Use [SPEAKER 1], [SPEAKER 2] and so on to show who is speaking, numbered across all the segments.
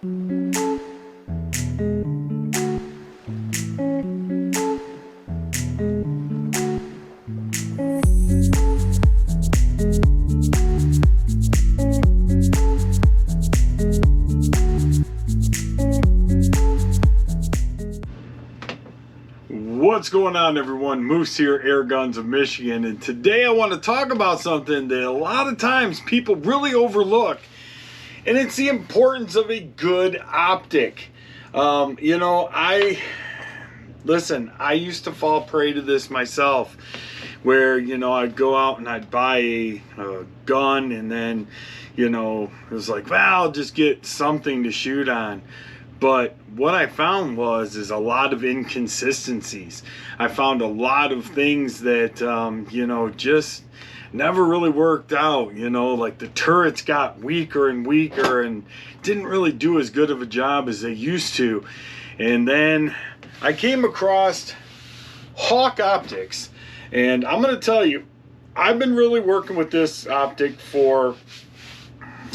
[SPEAKER 1] What's going on, everyone? Moose here, Air Guns of Michigan, and today I want to talk about something that a lot of times people really overlook, and it's the importance of a good optic. I used to fall prey to this myself, where I'd go out and I'd buy a gun, and then it was like, well, I'll just get something to shoot on. But what I found is a lot of inconsistencies. I found a lot of things that, just never really worked out. Like the turrets got weaker and weaker and didn't really do as good of a job as they used to. And then I came across Hawke optics. And I'm going to tell you, I've been really working with this optic for,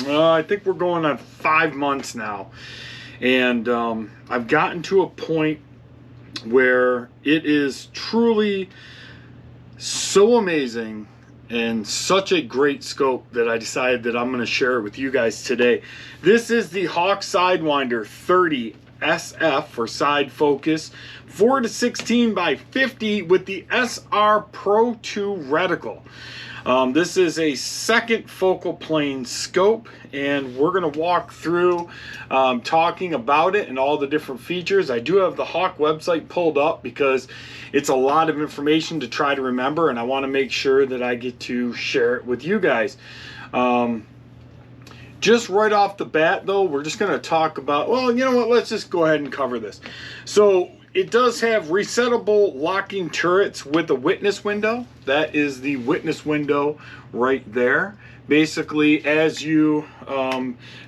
[SPEAKER 1] I think we're going on 5 months now. And I've gotten to a point where it is truly so amazing and such a great scope that I decided that I'm going to share it with you guys today. This is the Hawke Sidewinder 30 SF for side focus, 4-16 by 50 with the SR Pro 2 reticle. This is a second focal plane scope, and we're going to walk through talking about it and all the different features. I do have the Hawke website pulled up because it's a lot of information to try to remember, and I want to make sure that I get to share it with you guys. Just right off the bat, though, we're just going to talk about, well, you know what, let's just go ahead and cover this. So it does have resettable locking turrets with a witness window. That is the witness window right there. Basically, as you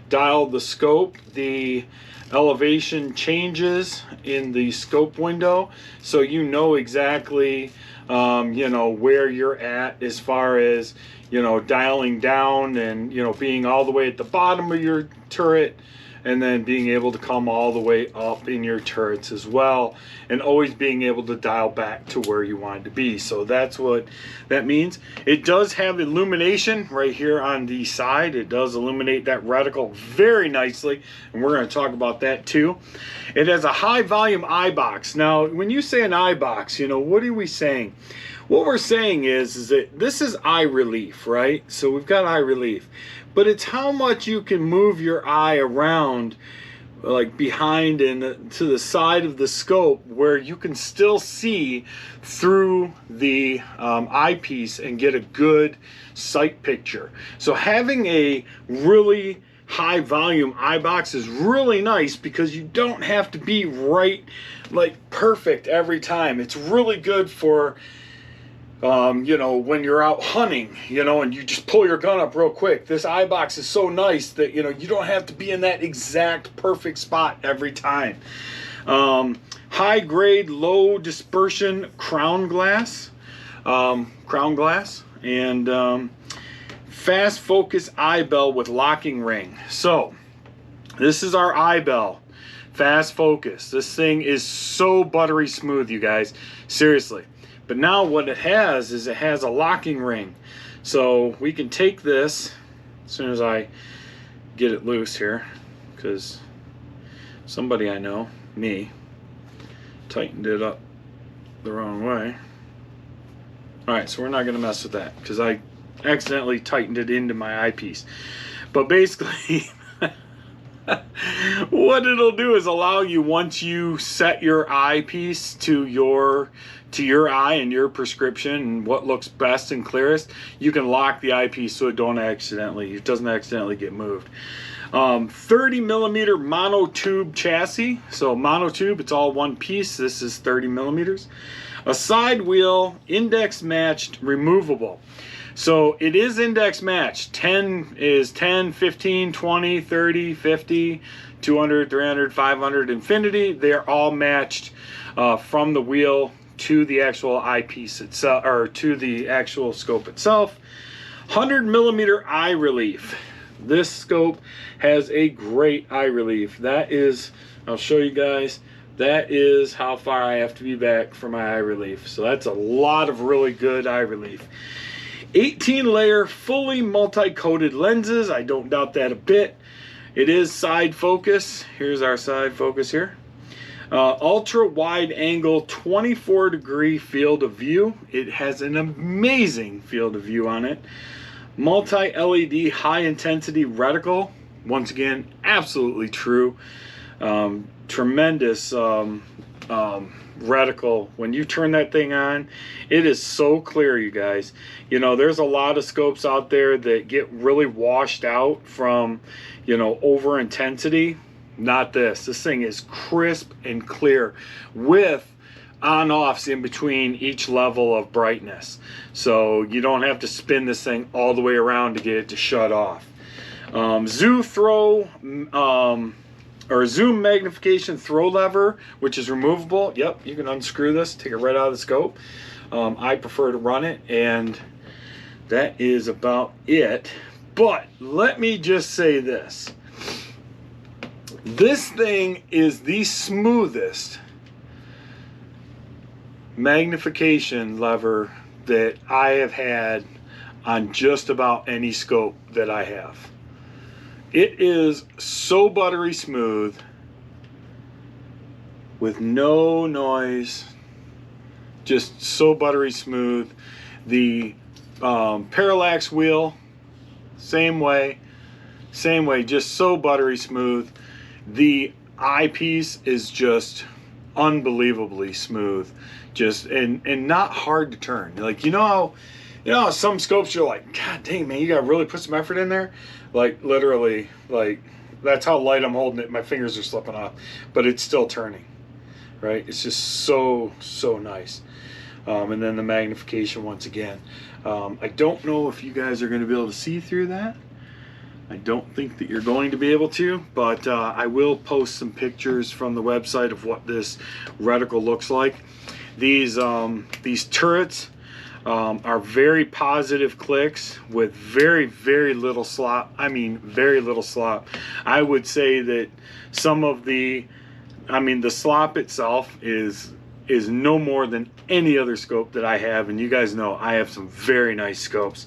[SPEAKER 1] dial the scope, the elevation changes in the scope window, so you know exactly where you're at as far as dialing down and being all the way at the bottom of your turret, and then being able to come all the way up in your turrets as well, and always being able to dial back to where you want to be. So that's what that means. It does have illumination right here on the side. It does illuminate that reticle very nicely, and we're going to talk about that too. It has a high volume eyebox. Now, when you say an eyebox, what are we saying? What we're saying is that this is eye relief, right? So we've got eye relief, but it's how much you can move your eye around, like behind and to the side of the scope, where you can still see through the eyepiece and get a good sight picture. So having a really high volume eyebox is really nice because you don't have to be right, like perfect every time. It's really good for when you're out hunting, and you just pull your gun up real quick. This eye box is so nice that, you don't have to be in that exact perfect spot every time. High grade, low dispersion crown glass, and fast focus eyebell with locking ring. So this is our eyebell, fast focus. This thing is so buttery smooth, you guys, seriously. But now what it has is it has a locking ring. So we can take this as soon as I get it loose here, because somebody I know, me, tightened it up the wrong way. Alright, so we're not going to mess with that because I accidentally tightened it into my eyepiece. But basically, what it'll do is allow you, once you set your eyepiece to your eye and your prescription and what looks best and clearest, you can lock the eyepiece so it doesn't accidentally get moved. 30 millimeter monotube chassis. So monotube, it's all one piece. This is 30 millimeters. A side wheel, index matched, removable. So it is index matched. 10 is 10, 15, 20, 30, 50, 200, 300, 500, infinity. They're all matched from the wheel to the actual eyepiece itself, or to the actual scope itself. 100 millimeter eye relief. This scope has a great eye relief. That is, I'll show you guys, that is how far I have to be back for my eye relief. So that's a lot of really good eye relief. 18 layer fully multi-coated lenses. I don't doubt that a bit. It is side focus. Here's our side focus here. Ultra wide angle 24-degree field of view. It has an amazing field of view on it. Multi-LED high intensity reticle. Once again, absolutely true. Tremendous reticle. When you turn that thing on, it is so clear, you guys. You know, there's a lot of scopes out there that get really washed out from, you know, over intensity. Not this. This thing is crisp and clear with on-offs in between each level of brightness. So you don't have to spin this thing all the way around to get it to shut off. Zoom magnification throw lever, which is removable. Yep, you can unscrew this, take it right out of the scope. I prefer to run it, and that is about it. But let me just say this. This thing is the smoothest magnification lever that I have had on just about any scope that I have. It is so buttery smooth with no noise, just so buttery smooth. The parallax wheel, same way, just so buttery smooth. The eyepiece is just unbelievably smooth, just and not hard to turn. Like, you know how some scopes you're like, God dang, man, you gotta really put some effort in there. Like, literally, like, that's how light I'm holding it. My fingers are slipping off, but it's still turning, right? It's just so nice. And then the magnification once again. I don't know if you guys are going to be able to see through that. I don't think that you're going to be able to, but I will post some pictures from the website of what this reticle looks like. These turrets are very positive clicks with very little slop. I mean, very little slop. I would say that some of the slop itself is no more than any other scope that I have, and you guys know I have some very nice scopes.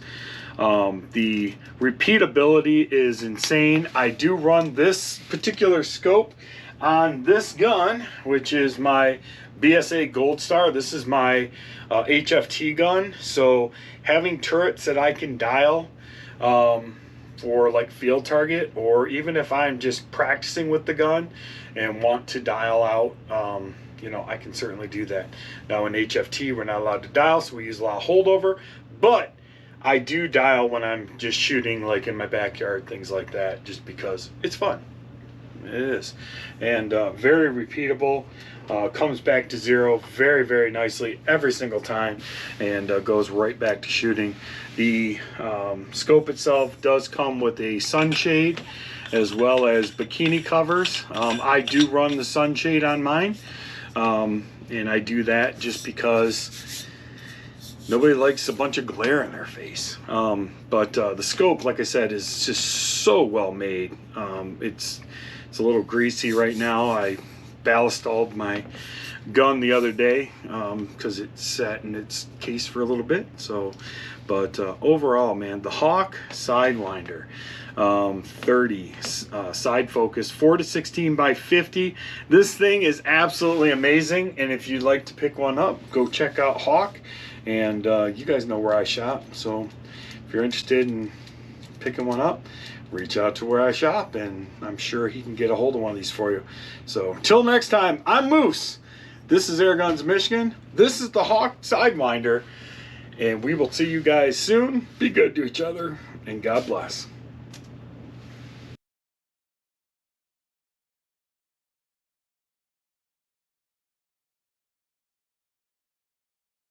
[SPEAKER 1] The repeatability is insane. I do run this particular scope on this gun, which is my BSA Gold Star. This is my HFT gun. So having turrets that I can dial for like field target, or even if I'm just practicing with the gun and want to dial out, you know, I can certainly do that. Now in HFT, we're not allowed to dial, so we use a lot of holdover, but I do dial when I'm just shooting, like in my backyard, things like that, just because it's fun. It is. And very repeatable. Comes back to zero very nicely every single time, and goes right back to shooting. The scope itself does come with a sunshade as well as bikini covers. I do run the sunshade on mine, and I do that just because nobody likes a bunch of glare in their face. But the scope, like I said, is just so well made. It's a little greasy right now. I ballastalled my gun the other day because it sat in its case for a little bit. So, but overall, man, the Hawke Sidewinder 30 side focus 4-16 by 50. This thing is absolutely amazing, and if you'd like to pick one up, go check out Hawke. And you guys know where I shop, so if you're interested in picking one up, reach out to where I shop, and I'm sure he can get a hold of one of these for you. So till next time, I'm Moose. This is Air Guns Michigan. This is the Hawke Sidewinder, and we will see you guys soon. Be good to each other, and God bless.